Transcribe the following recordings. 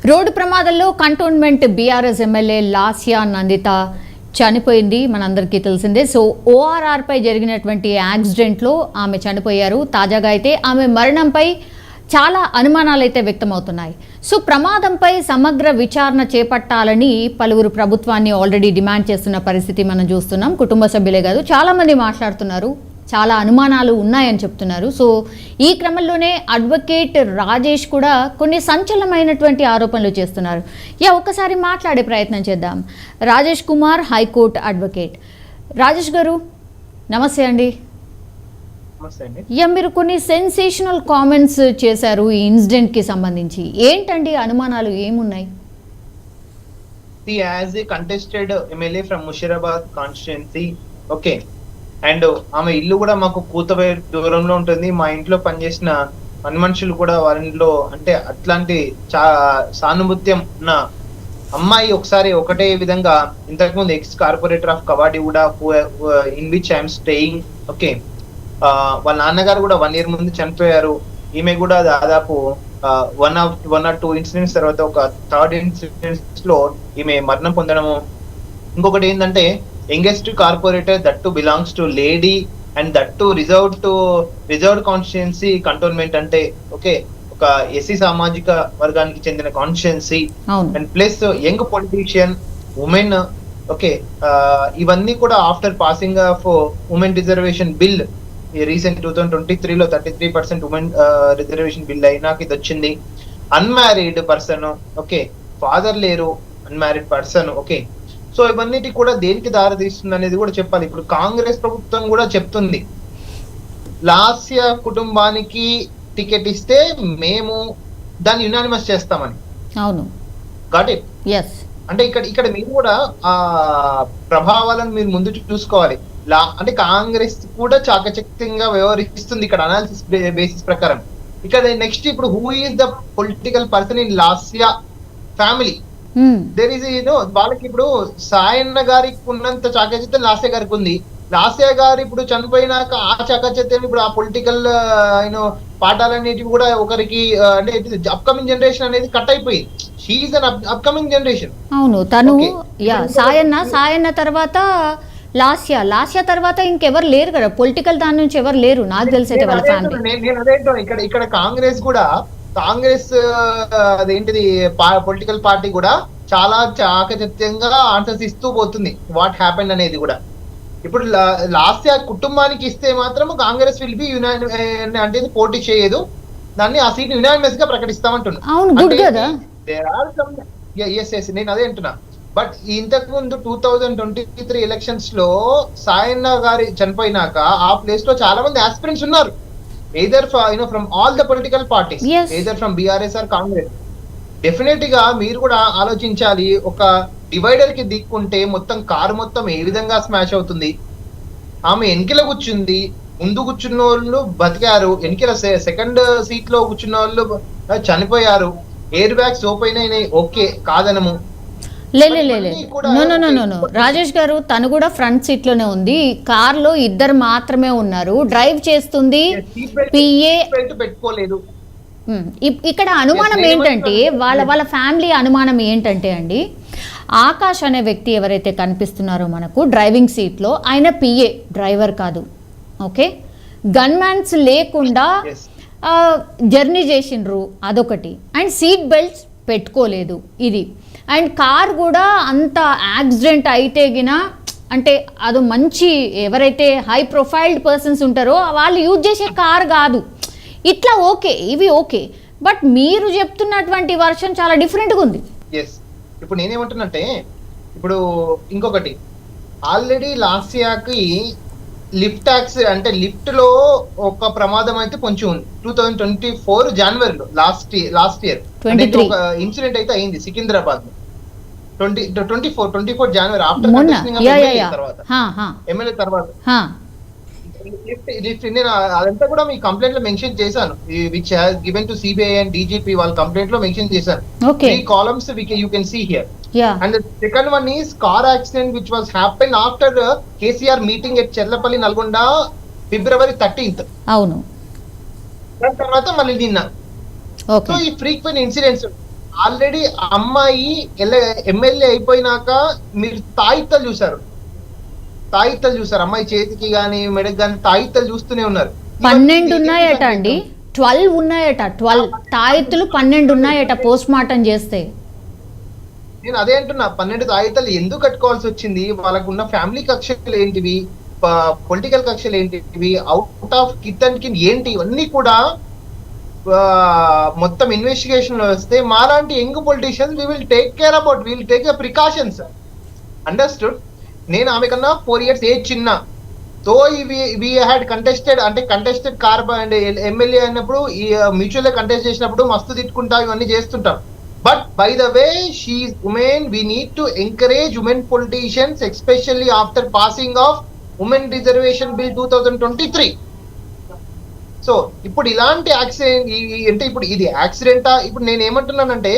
Road ప్రమాదంలో cantonment BRS MLA Lasya Nandita చనిపోయింది, మనందరికీ తెలిసిందే. సో ఓఆర్ఆర్ పై జరిగినటువంటి యాక్సిడెంట్లో ఆమె చనిపోయారు. తాజాగా అయితే ఆమె మరణంపై చాలా అనుమానాలు అయితే వ్యక్తమవుతున్నాయి. సో ప్రమాదంపై సమగ్ర విచారణ చేపట్టాలని పలువురు ప్రభుత్వాన్ని ఆల్రెడీ డిమాండ్ చేస్తున్న పరిస్థితి మనం చూస్తున్నాం. కుటుంబ సభ్యులే కాదు, చాలామంది మాట్లాడుతున్నారు, చాలా అనుమానాలు ఉన్నాయని చెప్తున్నారు. సో ఈ క్రమంలోనే అడ్వకేట్ రాజేష్ కూడా కొన్ని సంచలనమైనటువంటి ఆరోపణలు చేస్తున్నారు. ఒక్కసారి మాట్లాడే ప్రయత్నం చేద్దాం. Rajesh Kumar, high court advocate. రాజేష్ గారు నమస్తే అండి. మీరు కొన్ని సెన్సేషనల్ కామెంట్స్ చేశారు ఈ ఇన్సిడెంట్కి సంబంధించి. ఏంటండి అనుమానాలు ఏమున్నాయి? As a contested MLA from Mushirabad constituency, okay, and ఆమె ఇల్లు కూడా మాకు కూతవే దూరంలో ఉంటుంది. మా ఇంట్లో పనిచేసిన మనుషులు కూడా వారింట్లో అంటే అట్లాంటి సానుభూత్యం ఉన్న అమ్మాయి ఒకసారి ఒకటే విధంగా ఇంతకుముందు ఎక్స్ కార్పొరేటర్ ఆఫ్ కవాడి కూడా in which I'm staying, okay, వాళ్ళ నాన్నగారు కూడా 1 year ముందు చనిపోయారు. ఈమె కూడా దాదాపు వన్ ఆర్ టూ ఇన్సిడెంట్స్ తర్వాత ఒక థర్డ్ ఇన్సిడెంట్స్ లో ఈమె మరణం పొందడము. ఇంకొకటి ఏంటంటే youngest corporator that too belongs to lady and that too reserved constituency cantonment అంటే ఓకే ఒక ఎస్సీ సామాజిక వర్గానికి చెందిన constituency and plus young politician women, okay, ఇవన్నీ కూడా after passing of women reservation bill recent 2023లో 33% ఉమెన్ రిజర్వేషన్ బిల్ అయినాక ఇది వచ్చింది. అన్మ్యారీడ్ పర్సన్, ఓకే, ఫాదర్ లేరు, అన్మ్యారీడ్ పర్సన్, ఓకే. సో ఇవన్నిటి కూడా దేనికి దారి తీస్తుంది అనేది కూడా చెప్పాలి. ఇప్పుడు కాంగ్రెస్ ప్రభుత్వం కూడా చెప్తుంది లాస్య కుటుంబానికి టికెట్ ఇస్తే మేము దాన్ని యునానిమస్ చేస్తామని. అవును, గాట్ ఇట్. అంటే ఇక్కడ మీరు కూడా ఆ ప్రభావాలను మీరు ముందు చూసుకోవాలి. అంటే కాంగ్రెస్ కూడా చాకచక్యంగా వ్యవహరిస్తుంది ఇక్కడ అనాలిసిస్ బేసిస్ ప్రకారం. ఇక్కడ నెక్స్ట్ ఇప్పుడు who is the political person in Lasya family? There is వాళ్ళకి ఇప్పుడు సాయన్న గారికి ఉన్నంత చాకచక్యం లాస్య గారికి ఉంది. లాస్య గారు ఇప్పుడు చనిపోయినాక ఆ చాకచక్యం ఇప్పుడు ఆ పొలిటికల్ పాఠాలన్నిటివి కూడా ఒకరికి అంటే అప్కమింగ్ జనరేషన్ అనేది కట్ అయిపోయింది. She is an upcoming generation. అవును, తను సాయన్న తర్వాత లాస్య తర్వాత ఇంకెవరు లేరు కదా పొలిటికల్ దాని నుంచి, ఎవరు లేరు నాకు తెలిసేది వాళ్ళ ఫ్యామిలీ. నేను అదేంటో ఇక్కడ కాంగ్రెస్ కూడా అదేంటిది పొలిటికల్ పార్టీ కూడా చాలా చాకచక్యంగా ఆన్సర్స్ ఇస్తూ పోతుంది వాట్ హ్యాపెండ్ అనేది కూడా. ఇప్పుడు లాస్య కుటుంబానికి ఇస్తే మాత్రం కాంగ్రెస్ విల్ బి అంటే పోటీ చేయదు, దాన్ని ఆ సీట్ యునానిమస్ గా ప్రకటిస్తామంటున్నా. నేను అదే అంటున్నా. బట్ ఇంతకు ముందు 2023 ఎలక్షన్స్ లో సాయన్న గారి చనిపోయినాక ఆ ప్లేస్ లో చాలా మంది ఆస్పిరెంట్స్ ఉన్నారు, either from all the political parties, either from BRS or Congress. Definite గా మీరు కూడా ఆలోచించాలి. ఒక డివైడర్ కి దిక్కుంటే మొత్తం కారు మొత్తం ఏ విధంగా స్మాష్ అవుతుంది. ఆమె వెనకిల కూర్చుంది, ముందు కూర్చున్న వాళ్ళు బతికారు, వెనకిల సెకండ్ సీట్ లో కూర్చున్న వాళ్ళు చనిపోయారు. ఎయిర్ బ్యాగ్స్ ఓపెన్ అయినాయి, ఓకే, కాదనము. రాజేష్ గారు తను కూడా ఫ్రంట్ సీట్ లోనే ఉంది, కార్ లో ఇద్దరు మాత్రమే ఉన్నారు, డ్రైవ్ చేస్తుంది పిఏ పెట్టుకోలేదు. ఇక్కడ అనుమానం ఏంటంటే వాళ్ళ ఫ్యామిలీ అనుమానం ఏంటంటే అండి, ఆకాష్ అనే వ్యక్తి ఎవరైతే కనిపిస్తున్నారో మనకు డ్రైవింగ్ సీట్ లో, ఆయన పిఏ, డ్రైవర్ కాదు, ఓకే. గన్ మ్యాన్స్ లేకుండా జర్నీ చేసిండ్రు, అదొకటి. అండ్ సీట్ బెల్ట్స్ పెట్టుకోలేదు, ఇది. అండ్ కార్ కూడా అంత యాక్సిడెంట్ అయితే గిన అంటే అది మంచి ఎవరైతే హై ప్రొఫైల్డ్ పర్సన్స్ ఉంటారో వాళ్ళు యూజ్ చేసే కార్ కాదు. ఇట్లా ఓకే, ఇవి ఓకే, బట్ మీరు చెప్తున్నటువంటి వర్షన్ చాలా డిఫరెంట్గా ఉంది. ఇప్పుడు నేనేమంటున్నంటే, ఇప్పుడు ఇంకొకటి ఆల్రెడీ లాస్యాకి లిఫ్ట్ ట్యాక్స్ అంటే లిఫ్ట్ లో ఒక ప్రమాదం అయితే కొంచెం ఉంది 2024 జనవరిలో లాస్ట్ ఇయర్ ఒక ఇన్సిడెంట్ అయితే అయింది సికింద్రాబాద్ లో 24 జనవరి ఆఫ్టర్ తర్వాత ఎమ్మెల్యే తర్వాత లిఫ్ట్ నేను అదంతా కూడా మీ కంప్లైంట్ లో మెన్షన్ చేశాను, which has given to CBI and DGP వాళ్ళ కంప్లైంట్ లో మెన్షన్ చేశాను. 3 columns you can see here. And the second one is car accident which was happened after KCR meeting at Cherlapalli, Nalgonda, February 13th. అవును, దాని తర్వాత మళ్ళీ నిన్న. So ఈ frequent incidents already అమ్మాయి ఎమ్మెల్యే అయిపోయినాక మీరు తాయిత్తలు చూసారు, అమ్మాయి చేతికి గాని మెడకి గాని తాయిత్తలు చూస్తూనే ఉన్నారు. 12 ఉన్నాయట అండి, 12 ఉన్నాయట, 12 తాయెత్తులు 12 ఉన్నాయట పోస్ట్ మార్టం చేస్తే. నేను అదే అంటున్నా, 12 తాయిత్తలు ఎందుకు కట్టుకోవాల్సి వచ్చింది? వాళ్ళకున్న ఫ్యామిలీ కక్షలు ఏంటివి, పొలిటికల్ కక్షలు ఏంటివి, out of kit and kin ఏంటి, ఇవన్నీ కూడా మొత్తం ఇన్వెస్టిగేషన్ లో వస్తే మాలాంటి young politicians we will take care about, we will take the precautions. Understood? నేను ఆమె కన్నా 4 years ఏజ్ చిన్న. తో వి హ్యాడ్ కంటెస్టెడ్, అంటే కంటెస్టెడ్ అండ్ ఎమ్మెల్యే అయినప్పుడు ఈ మ్యూచువల్ కంటెస్ట్ చేసినప్పుడు మస్తు తిట్టుకుంటా ఇవన్నీ చేస్తుంటాం. But by the way she's women, we need to encourage women politicians, especially after passing of women reservation bill 2023. So ఇప్పుడు ఇలాంటి యాక్సిడెంట్ అంటే ఇప్పుడు ఇది యాక్సిడెంటా? ఇప్పుడు నేను ఏమంటున్నానంటే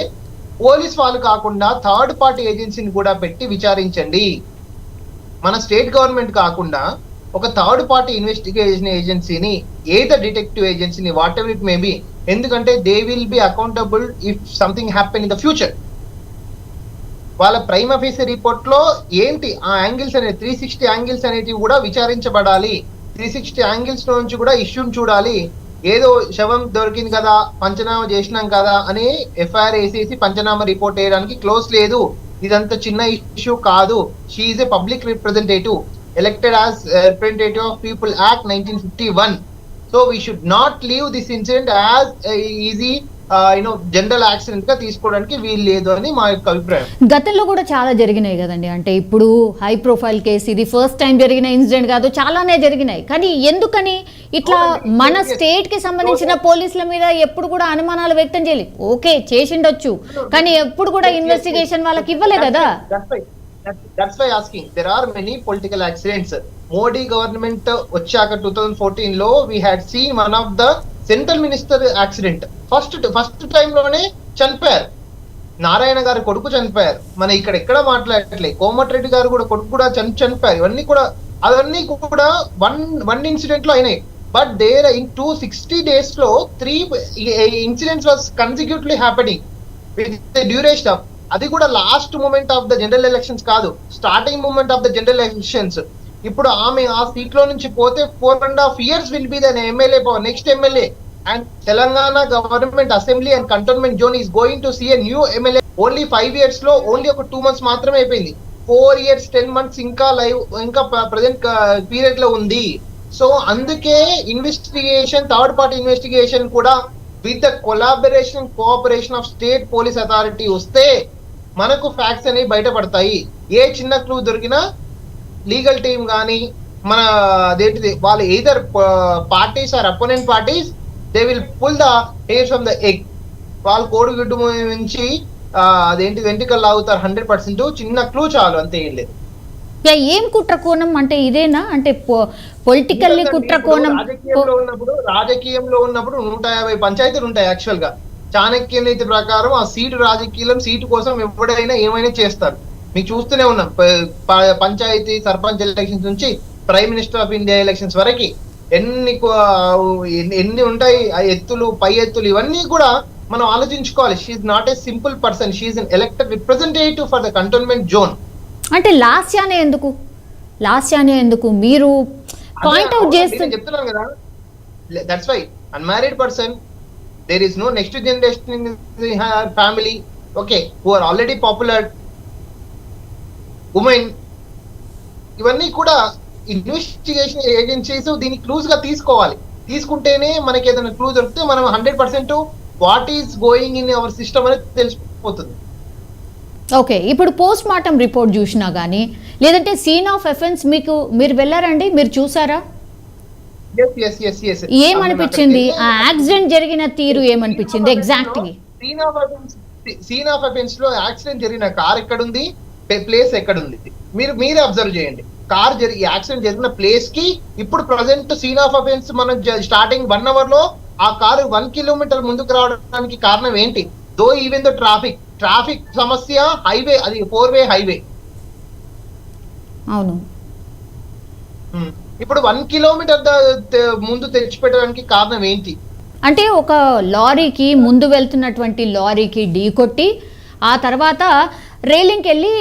పోలీస్ వాళ్ళు కాకుండా థర్డ్ పార్టీ ఏజెన్సీని కూడా పెట్టి విచారించండి. మన స్టేట్ గవర్నమెంట్ కాకుండా ఒక థర్డ్ పార్టీ ఇన్వెస్టిగేషన్ ఏజెన్సీని, ఏదో డిటెక్టివ్ ఏజెన్సీని, whatever it may be, ఎందుకంటే they will be accountable if something happen in the future. వాళ్ళ ప్రైమ్ ఆఫీసర్ రిపోర్ట్ లో ఏంటి ఆ యాంగిల్స్ అనేది, 360 యాంగిల్స్ అనేటివి కూడా విచారించబడాలి. 360 యాంగిల్స్ నుంచి కూడా ఇష్యూని చూడాలి. ఏదో శవం దొరికింది కదా, పంచనామా చేసినాం కదా అని ఎఫ్ఐఆర్ వేసేసి పంచనామా రిపోర్ట్ వేయడానికి క్లోజ్ లేదు. ఇదంతా చిన్న ఇష్యూ కాదు. She is a public representative elected as representative of people act 1951. So we should not leave this incident as easy general accident గా తీసుకోవడానికి వీలు లేదు అని మా యొక్క అభిప్రాయం. గతంలో కూడా చాలా జరిగినాయి కదండి, అంటే ఇప్పుడు హై ప్రొఫైల్ కేసు, ఇది ఫస్ట్ టైం జరిగిన ఇన్సిడెంట్ కాదు, చాలానే జరిగినాయి. కానీ ఎందుకని ఇట్లా మన స్టేట్ కి సంబంధించిన పోలీసుల మీద ఎప్పుడు కూడా అనుమానాలు వ్యక్తం చేయలేదు? ఓకే చేసిండొచ్చు, కానీ ఎప్పుడు కూడా ఇన్వెస్టిగేషన్ వాళ్ళకి ఇవ్వలే కదా. That's why asking. There are many political accidents. Modi government వచ్చాక 2014 లో we had seen one of the central minister accident. First time లోనే చనిపోయారు. నారాయణ గారి కొడుకు చనిపోయారు. మన ఇక్కడ ఎక్కడ మాట్లాడట్లేదు. కోమటిరెడ్డి గారు కూడా కొడుకు కూడా చనిపోయారు. అవన్నీ కూడా వన్ ఇన్సిడెంట్ లో అయినాయి. బట్ దేర్ ఇన్ 260 days లో 3 incidents was consecutively happening with duration of, అది కూడా last moment of the general elections కాదు, starting moment of the general elections. ఇప్పుడు ఆమె ఆ సీట్ లో నుంచి పోతే 4.5 years will be the MLA next MLA. And Telangana government assembly and cantonment zone is going to see a new MLA. Only 5 years లో only ఒక 2 months మాత్రమే అయిపోయింది. 4 years 10 months ఇంకా ప్రజెంట్ పీరియడ్ లో ఉంది. సో అందుకే ఇన్వెస్టిగేషన్, థర్డ్ పార్టీ ఇన్వెస్టిగేషన్ కూడా with the collaboration cooperation of state police authority వస్తే మనకు ఫ్యాక్ట్స్ అనేవి బయటపడతాయి. ఏ చిన్న క్లూ దొరికినా లీగల్ టీమ్ కానీ మన అదేంటిది వాళ్ళు either parties or opponent parties they will pull the hair from the egg. వాళ్ళు కోడిగుడ్డు నుంచి అదేంటి వెంట్రుకలు లాగుతారు 100%. చిన్న క్లూ చాలు, అంతే, ఏం లేదు. ఏం కుట్ర కోణం అంటే ఇదేనా? అంటే పొలిటికల్లీ కుట్ర కోణం. రాజకీయంలో ఉన్నప్పుడు 150 పంచాయతీలు ఉంటాయి. యాక్చువల్ గా చాణక్య నీతి ప్రకారం ఆ సీటు కోసం ఎవడైనా ఏమైనా చేస్తారు. మీకు చూస్తూనే ఉన్నాం, పంచాయతీ సర్పంచ్ ఎలక్షన్స్ నుంచి prime minister of India elections వరకు ఎన్ని ఉంటాయి. ఆ ఎత్తులు, పై ఎత్తులు, ఇవన్నీ కూడా మనం ఆలోచించుకోవాలి. She's not a simple person, she's an elected representative for the cantonment zone. అంటే లాస్యానే ఎందుకు మీరు పాయింట్ అవుట్ చేస్తే చెప్తున్నాను కదా. That's why unmarried person, there is no next generation in family, okay, who are already popular women, ఇవన్నీ కూడా investigation agencies దీన్ని క్లూజ్ గా తీసుకోవాలి. తీసుకుంటేనే మనకి ఏదైనా క్లూ దొరికితే మనం 100% what is going in our system అనేది తెలిసిపోతుంది. ఓకే, ఇప్పుడు పోస్ట్ మార్టం రిపోర్ట్ చూసినా కానీ, లేదంటే సీన్ ఆఫ్ ఎఫెన్స్ మీరు వెళ్ళారండి, మీరు చూసారా? ఏమనిపించింది? ఆ యాక్సిడెంట్ జరిగిన తీరు ఏమనిపించింది ఎగ్జాక్ట్లీ? సీన్ ఆఫ్ ఎఫెన్స్ లో యాక్సిడెంట్ జరిగిన కార్ ఎక్కడుంది, ప్లేస్ ఎక్కడుంది, మీరే అబ్జర్వ్ చేయండి. యాక్సిడెంట్ జరిగిన ప్లేస్ కి ఇప్పుడు ప్రజెంట్ సీన్ ఆఫ్ అఫెన్స్ మనం స్టార్టింగ్ 1 hour లో ఆ కారు 1 kilometer ముందుకు రావడానికి కారణం ఏంటి? దో ఈవెన్ దో ట్రాఫిక్ సమస్య, హైవే, అది 4-way హైవే. అవును, ఇప్పుడు 1 kilometer ముందు తెచ్చిపెట్టడానికి కారణం ఏంటి? అంటే ఒక లారీకి ముందు వెళ్తున్నటువంటి లారీకి ఢీకొట్టి ఆ తర్వాత రైలింగ్కి వెళ్ళి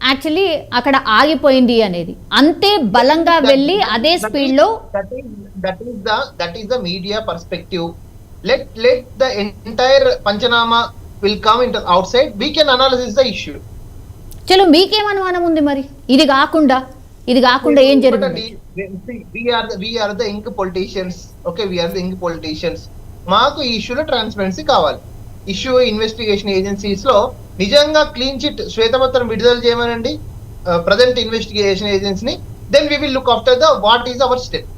యాక్చువల్లీ అక్కడ ఆగిపోయింది అనేది, అంతే బలంగా వెళ్ళి అదే స్పీడ్లో. That is the media perspective. Let the entire panchnama will come in out side, we can analysis the issue. చలో మీకేం అనుమానం ఉంది మరి ఇది కాకుండా ఏం జరిగింది? we are the ink politicians. Okay, we are the ink politicians. మాకు ఈ ఇష్యూలో ట్రాన్స్పరెన్సీ కావాలి. ఇష్యూ ఇన్వెస్టిగేషన్ ఏజెన్సీస్ లో నిజంగా క్లీన్ చిట్ శ్వేతపత్రం విడుదల చేయమనండి ప్రజెంట్ ఇన్వెస్టిగేషన్ ఏజెన్సీ ని. Then we will look after the what is our step.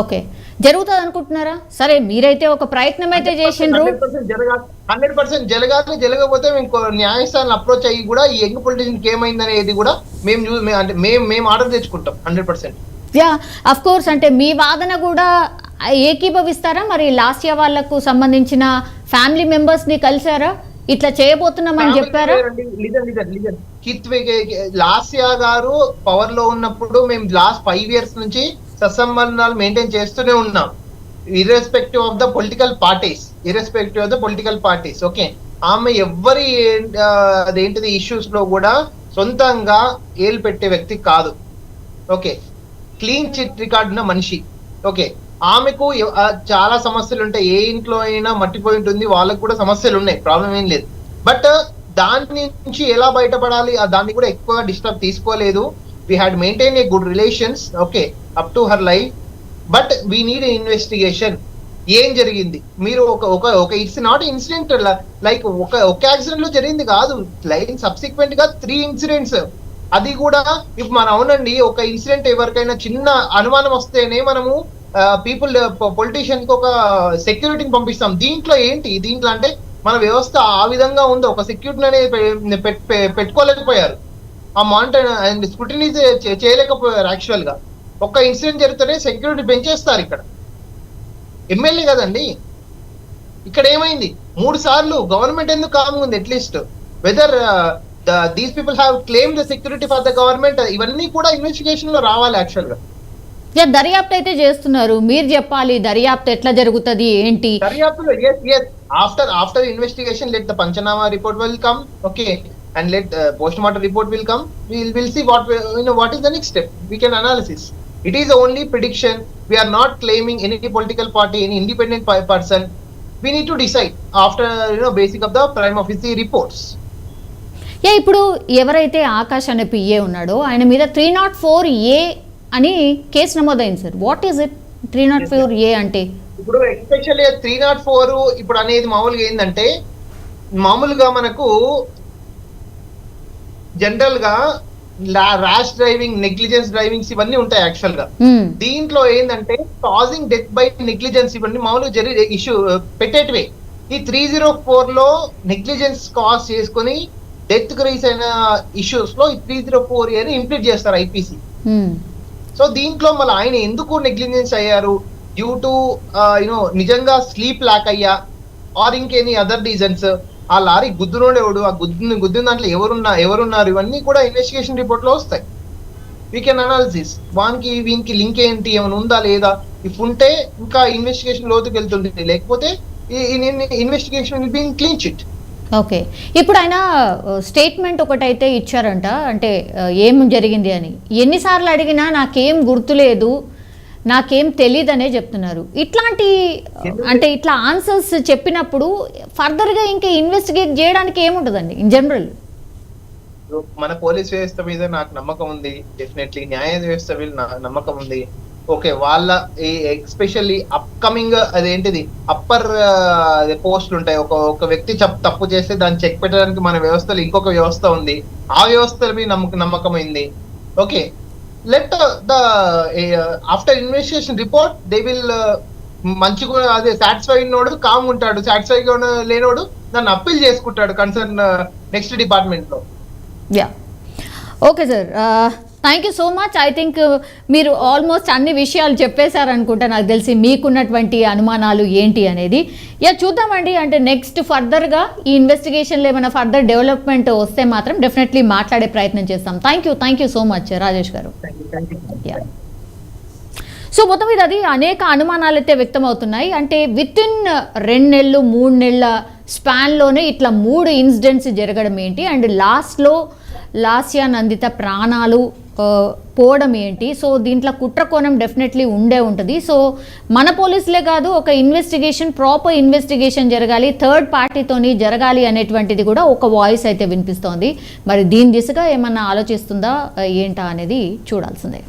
Okay, జరుగుతుంది అనుకుంటున్నారా? సరే, మీరైతే ఒక ప్రయత్నం అయితే చేసిండ్రు. 100% జరగాలి. జరగకపోతే మేము న్యాయస్థానాన్ని అప్రోచ్ అయ్యి కూడా ఈ యంగ్ పొలిటీషియన్ ఏమైంది అనేది కూడా మేము ఆర్డర్ తెచ్చుకుంటాం 100%. Yeah, of course. అంటే మీ వాదన కూడా ఏకీభవిస్తారా? మరి లాస్యా వాళ్లకు సంబంధించిన ఫ్యామిలీ మెంబర్స్ ని కలిసారా? ఇట్లా చేయబోతున్నామని చెప్పారా? లాస్యా గారు పవర్ లో ఉన్నప్పుడు మేము లాస్ట్ 5 years నుంచి సత్సంబంధాలు మెయింటైన్ చేస్తూనే ఉన్నాం, irrespective of the political parties. Okay, ఆమె ఎవ్వరి అదేంటిది ఇష్యూస్ లో కూడా సొంతంగా ఏలు పెట్టే వ్యక్తి కాదు. ఓకే, క్లీన్ చిట్ రికార్డు ఉన్న మనిషి. ఓకే, ఆమెకు చాలా సమస్యలు ఉంటాయి. ఏ ఇంట్లో అయినా మట్టిపోయి ఉంటుంది, వాళ్ళకు కూడా సమస్యలు ఉన్నాయి, ప్రాబ్లం ఏం లేదు. బట్ దాని నుంచి ఎలా బయటపడాలి దాన్ని కూడా ఎక్కువ డిస్టర్బ్ తీసుకోలేదు. We had maintain a good relations, okay, up to her life. But we need investigation. ఏం జరిగింది? మీరు ఒక ఇట్స్ నాట్ ఇన్సిడెంట్ లైక్ ఒక యాక్సిడెంట్ లో జరిగింది కాదు, లైన్ సబ్సిక్వెంట్ గా 3 ఇన్సిడెంట్స్. అది కూడా ఇప్పుడు మనం అవునండి, ఒక ఇన్సిడెంట్ ఎవరికైనా చిన్న అనుమానం వస్తేనే మనము పొలిటీషియన్ కి ఒక సెక్యూరిటీని పంపిస్తాం. దీంట్లో అంటే మన వ్యవస్థ ఆ విధంగా ఉంది. ఒక సెక్యూరిటీ అనేది పెట్టుకోలేకపోయారు, ఆ మానిటర్ అండ్ స్క్రూటినీ చేయలేకపోయారు. యాక్చువల్ గా ఒక ఇన్సిడెంట్ జరిగితేనే సెక్యూరిటీ పెంచేస్తారు. ఇక్కడ ఎమ్మెల్యే కదండి. ఇక్కడ ఏమైంది? 3 సార్లు గవర్నమెంట్ ఎందుకు కామ్ ఉంది? At least whether these people have claim the security for the government, ఇవన్నీ కూడా ఇన్వెస్టిగేషన్ లో రావాలి. యాక్చువల్ గా దర్యాప్తు అయితే చేస్తున్నారు, మీరు చెప్పాలి దర్యాప్తు ఎట్లా జరుగుతుంది ఏంటి? దర్యాప్తులో after investigation let the panchnama report will come, okay, and let post-mortem report will come. We'll see what is the next step. We can analysis. It is only prediction. We are not claiming any political party, any independent person. We need to decide after basic of the prime office reports. ఇప్పుడు ఎవరైతే ఆకాష్ అనే PA ఉన్నాడో ఆయన మీద 304A అని case నమోదైంది sir. What is it 304A అంటే? ఇప్పుడు ఎస్పెషల్లీ 304 ఇప్పుడు అనేది మామూలుగా ఏంటంటే, మామూలుగా మనకు జనరల్ గా ర్యాష్ డ్రైవింగ్, నెగ్లిజెన్స్ డ్రైవింగ్స్ ఇవన్నీ ఉంటాయి. యాక్చువల్ గా దీంట్లో ఏంటంటే కాజింగ్ డెత్ బై నెగ్లిజెన్స్ ఇవన్నీ మామూలుగా జరిగే ఇష్యూ పెట్టేటివే. ఈ 304 లో నెగ్లిజెన్స్ కాజ్ చేసుకుని డెత్ కు రీస్ అయిన ఇష్యూస్ లో ఈ 304A ని ఇంప్లీట్ చేస్తారు ఐపీసీ. సో దీంట్లో మళ్ళీ ఆయన ఎందుకు నెగ్లిజెన్స్ అయ్యారు? డ్యూ టు నిజంగా స్లీప్ ల్యాక్ అయ్యా ఆర్ ఇంకెనీ అదర్ రీజన్స్? ఆ లారీ గుద్దునోడేవాడు, ఆ గుద్దిన దాంట్లో ఎవరున్నారు, ఇవన్నీ కూడా ఇన్వెస్టిగేషన్ రిపోర్ట్ లో వస్తాయి. వీ కెన్ అనాలిసిస్ వీనికి లింక్ ఏంటి, ఏమైనా ఉందా లేదా. ఇఫ్ ఉంటే ఇంకా ఇన్వెస్టిగేషన్ లోతుకు వెళ్తుంది, లేకపోతే investigation will be in clean chit. Okay, ఇప్పుడు ఆయన స్టేట్మెంట్ ఒకటైతే ఇచ్చారంట, అంటే ఏం జరిగింది అని. ఎన్నిసార్లు అడిగినా నాకేం గుర్తులేదు, నాకేం తెలియదనే చెప్తున్నారు. ఇట్లాంటి అంటే ఇట్లా ఆన్సర్స్ చెప్పినప్పుడు ఫర్దర్ గా ఇంకా ఇన్వెస్టిగేట్ చేయడానికి ఏముంటదండి ఇన్ జనరల్? మన పోలీస్ వ్యవస్థ మీద నాకు నమ్మకం ఉంది, డెఫినెట్లీ న్యాయ వ్యవస్థ మీద నమ్మకం ఉంది. ఓకే, వాళ్ళ ఎస్పెషల్లీ అప్కమింగ్ అదేంటిది అప్పర్ పోస్టులు ఉంటాయి. ఒక వ్యక్తి తప్పు చేస్తే దాన్ని చెక్ పెట్టడానికి మన వ్యవస్థలో ఇంకొక వ్యవస్థ ఉంది, ఆ వ్యవస్థల మీద నమ్మకం అయింది. Okay, let the after investigation report they will మంచిగా అదే సాటిస్ఫై అయినోడు కామ్ ఉంటాడు, సాటిస్ఫై లేనోడు దాన్ని అప్పీల్ చేసుకుంటాడు కన్సర్న్ నెక్స్ట్ డిపార్ట్మెంట్ లో. Yeah, okay sir, thank you so much. I think మీరు ఆల్మోస్ట్ అన్ని విషయాలు చెప్పేశారనుకుంటా, నాకు తెలిసి మీకున్నటువంటి అనుమానాలు ఏంటి అనేది. యా, చూద్దామండి. అంటే నెక్స్ట్ ఫర్దర్గా ఈ ఇన్వెస్టిగేషన్లో ఏమైనా ఫర్దర్ డెవలప్మెంట్ వస్తే మాత్రం డెఫినెట్లీ మాట్లాడే ప్రయత్నం చేస్తాం. Thank you so much Rajesh గారు. సో మొత్తం మీద అది అనేక అనుమానాలు అయితే వ్యక్తం అవుతున్నాయి. అంటే విత్ ఇన్ 2 నెలలు 3 నెలల స్పాన్లోనే ఇట్లా 3 ఇన్సిడెంట్స్ జరగడం ఏంటి, అండ్ లాస్ట్లో లాస్యా నందిత ప్రాణాలు పోవడం ఏంటి. సో దీంట్లో కుట్ర కోణం డెఫినెట్లీ ఉండే ఉంటుంది. సో మన పోలీసులే కాదు, ఒక ప్రాపర్ ఇన్వెస్టిగేషన్ జరగాలి, థర్డ్ పార్టీతోని జరగాలి అనేటువంటిది కూడా ఒక వాయిస్ అయితే వినిపిస్తోంది. మరి దీని దిశగా ఏమన్నా ఆలోచిస్తుందా ఏంటా అనేది చూడాల్సిందే.